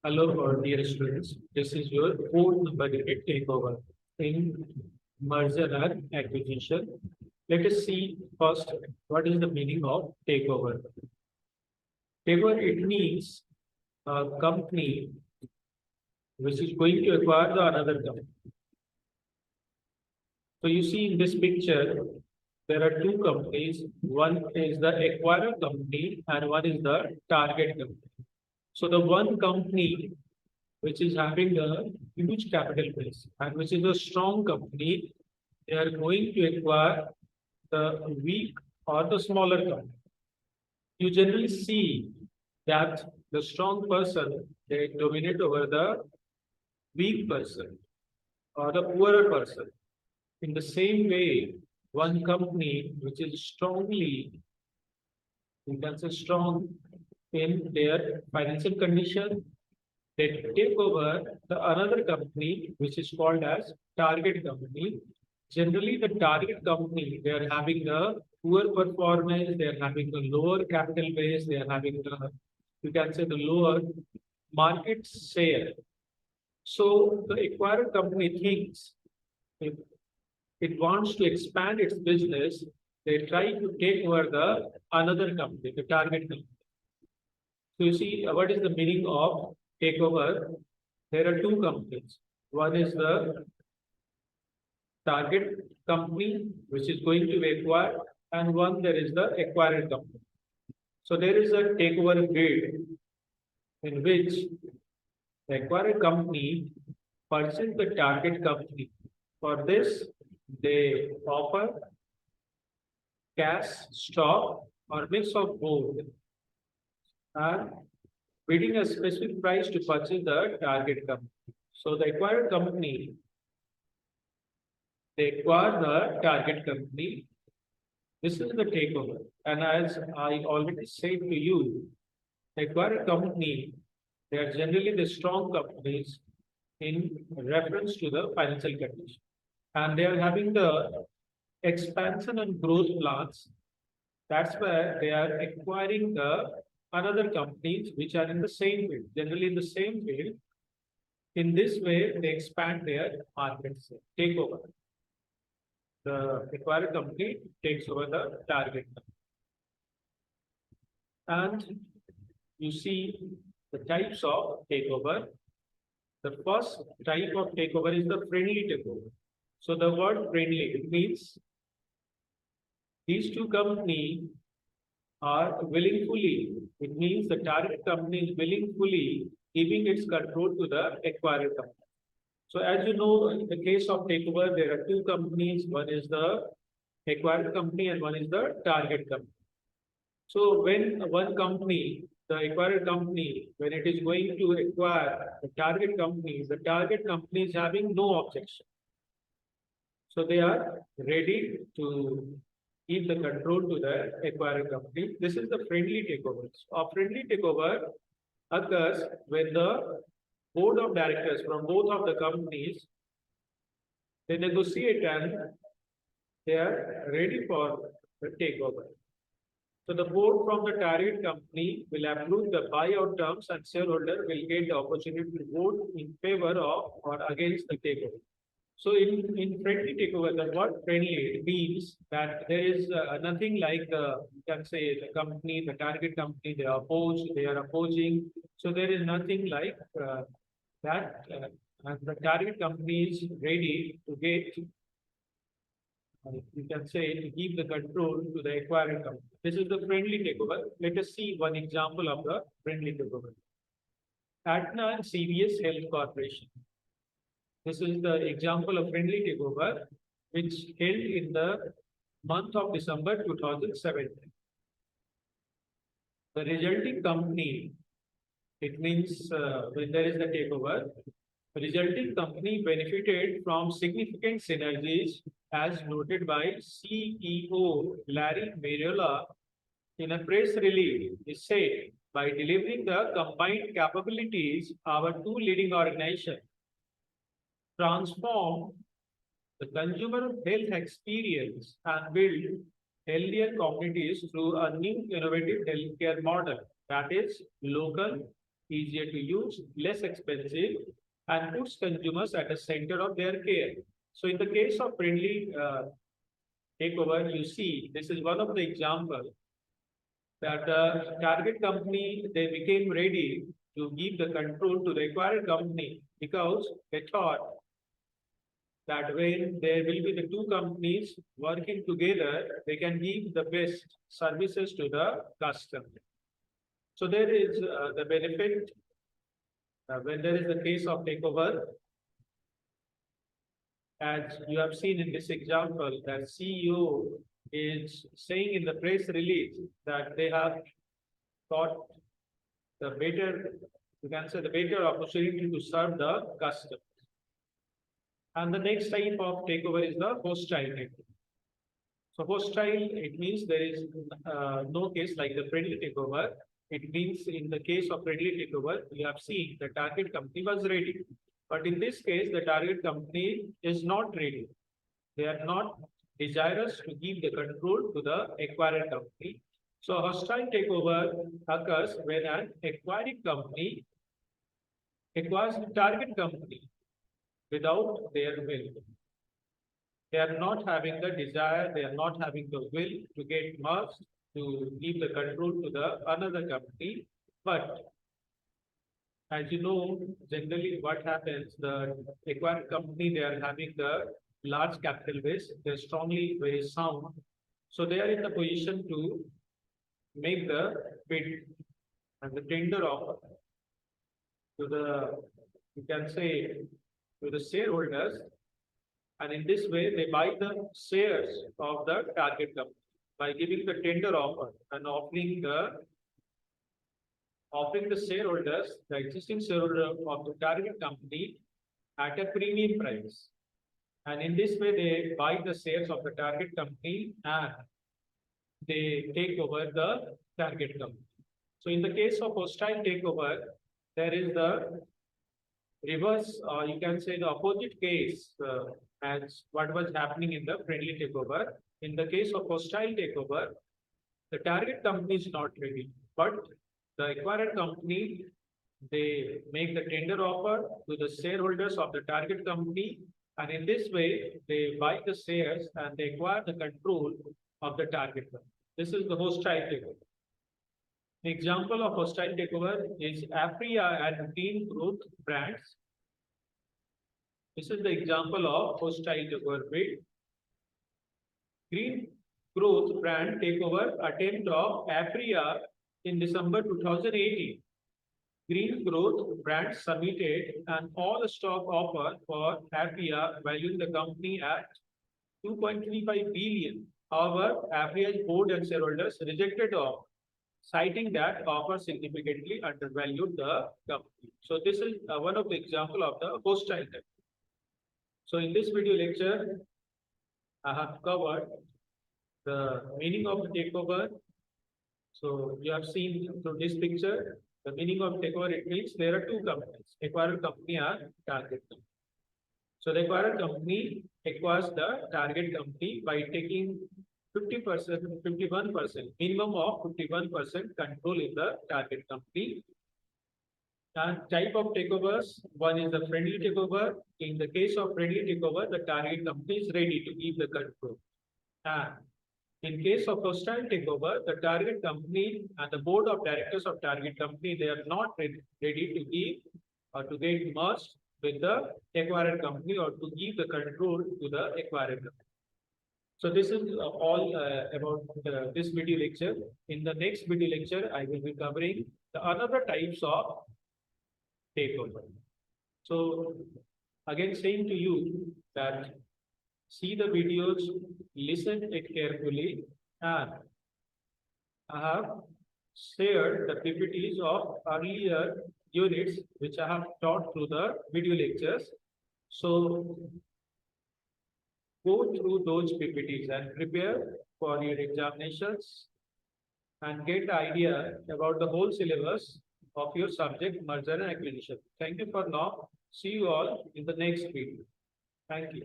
Hello, dear students. This is your fourth number unit takeover in merger and acquisition. Let us see first what is the meaning of takeover. Takeover, it means a company which is going to acquire the another company. So you see in this picture, there are two companies. One is the acquirer company and one is the target company. So the one company which is having a huge capital base and which is a strong company, they are going to acquire the weak or the smaller company. You generally see that the strong person, they dominate over the weak person or the poorer person. In the same way, one company which is strongly, you can say strong in their financial condition, they take over the another company which is called as target company. Generally, the target company, they are having a poor performance, they are having a lower capital base, they are having a, you can say the lower market share. So the acquired company thinks if it wants to expand its business, they try to take over the another company, the target company. So you see, what is the meaning of takeover? There are two companies. One is the target company, which is going to be acquired, and one there is the acquired company. So there is a takeover bid in which the acquired company purchases the target company. For this, they offer cash, stock, or mix of both, and bidding a specific price to purchase the target company. So the acquired company, they acquire the target company. This is the takeover. And as I already said to you, the acquired company, they are generally the strong companies in reference to the financial condition. And they are having the expansion and growth plans. That's where they are acquiring the another companies which are in the same field, generally in the same field. In this way, they expand their market share, take over. The acquired company takes over the target company. And you see the types of takeover. The first type of takeover is the friendly takeover. So the word friendly, it means these two companies are willingly, it means the target company is willingly giving its control to the acquired company. So as you know, in the case of takeover, there are two companies. One is the acquired company and one is the target company. So when one company, the acquired company, when it is going to acquire the target company is having no objection. So they are ready to give the control to the acquired company. This is the friendly takeover. A friendly takeover occurs when the board of directors from both of the companies, they negotiate and they are ready for the takeover. So the board from the target company will approve the buyout terms and shareholder will get the opportunity to vote in favor of or against the takeover. So in friendly takeover, the word friendly means that there is nothing like you can say the company, the target company, they are opposing. So there is nothing like that. And the target company is ready to get, you can say, to give the control to the acquiring company. This is the friendly takeover. Let us see one example of the friendly takeover. Aetna and CVS Health Corporation. This is the example of friendly takeover, which held in the month of December 2017. The resulting company, it means when there is the takeover, the resulting company benefited from significant synergies as noted by CEO Larry Mariola in a press release. He said, by delivering the combined capabilities, our two leading organizations transform the consumer health experience and build healthier communities through a new innovative healthcare model that is local, easier to use, less expensive, and puts consumers at the center of their care. So in the case of friendly takeover, you see this is one of the examples that the target company, they became ready to give the control to the acquired company because they thought that when there will be the two companies working together, they can give the best services to the customer. So there is the benefit when there is a case of takeover, as you have seen in this example, that CEO is saying in the press release that they have got the better, you can say the better opportunity to serve the customer. And the next type of takeover is the hostile takeover. So hostile, it means there is no case like the friendly takeover. It means in the case of friendly takeover, we have seen the target company was ready. But in this case, the target company is not ready. They are not desirous to give the control to the acquired company. So hostile takeover occurs when an acquiring company acquires the target company without their will. They are not having the desire, they are not having the will to get merged, to give the control to the another company. But as you know, generally what happens, the acquired company, they are having the large capital base, they're strongly very sound. So they are in the position to make the bid and the tender offer to the, you can say, to the shareholders. And in this way, they buy the shares of the target company by giving the tender offer and offering the shareholders, the existing shareholder of the target company at a premium price. And in this way, they buy the shares of the target company and they take over the target company. So in the case of hostile takeover, there is the reverse, or you can say the opposite case as what was happening in the friendly takeover. In the case of hostile takeover, the target company is not ready, but the acquired company, they make the tender offer to the shareholders of the target company, and in this way, they buy the shares and they acquire the control of the target company. This is the hostile takeover. The example of hostile takeover is Afria and Green Growth brands. This is the example of hostile takeover bid. Green Growth brand takeover attempt of Afria in December 2018. Green Growth brand submitted an all-stock offer for Afria, valuing the company at 2.35 billion. However, Afria's board and shareholders rejected the offer, citing that offer significantly undervalued the company. So this is one of the example of the hostile takeover. So in this video lecture, I have covered the meaning of takeover. So you have seen through this picture, the meaning of takeover, it means there are two companies, acquired company and target company. So the acquired company acquires the target company by taking 50%, 51%, minimum of 51% control in the target company. And type of takeovers, one is the friendly takeover. In the case of friendly takeover, the target company is ready to give the control. And in case of hostile takeover, the target company and the board of directors of target company, they are not ready to give or to get merged with the acquired company or to give the control to the acquired company. So this is all about this video lecture. In the next video lecture, I will be covering the another types of takeover. So again, saying to you that see the videos, listen it carefully, and I have shared the PPTs of earlier units which I have taught through the video lectures. So go through those PPTs and prepare for your examinations and get idea about the whole syllabus of your subject merger and acquisition. Thank you for now. See you all in the next video. Thank you.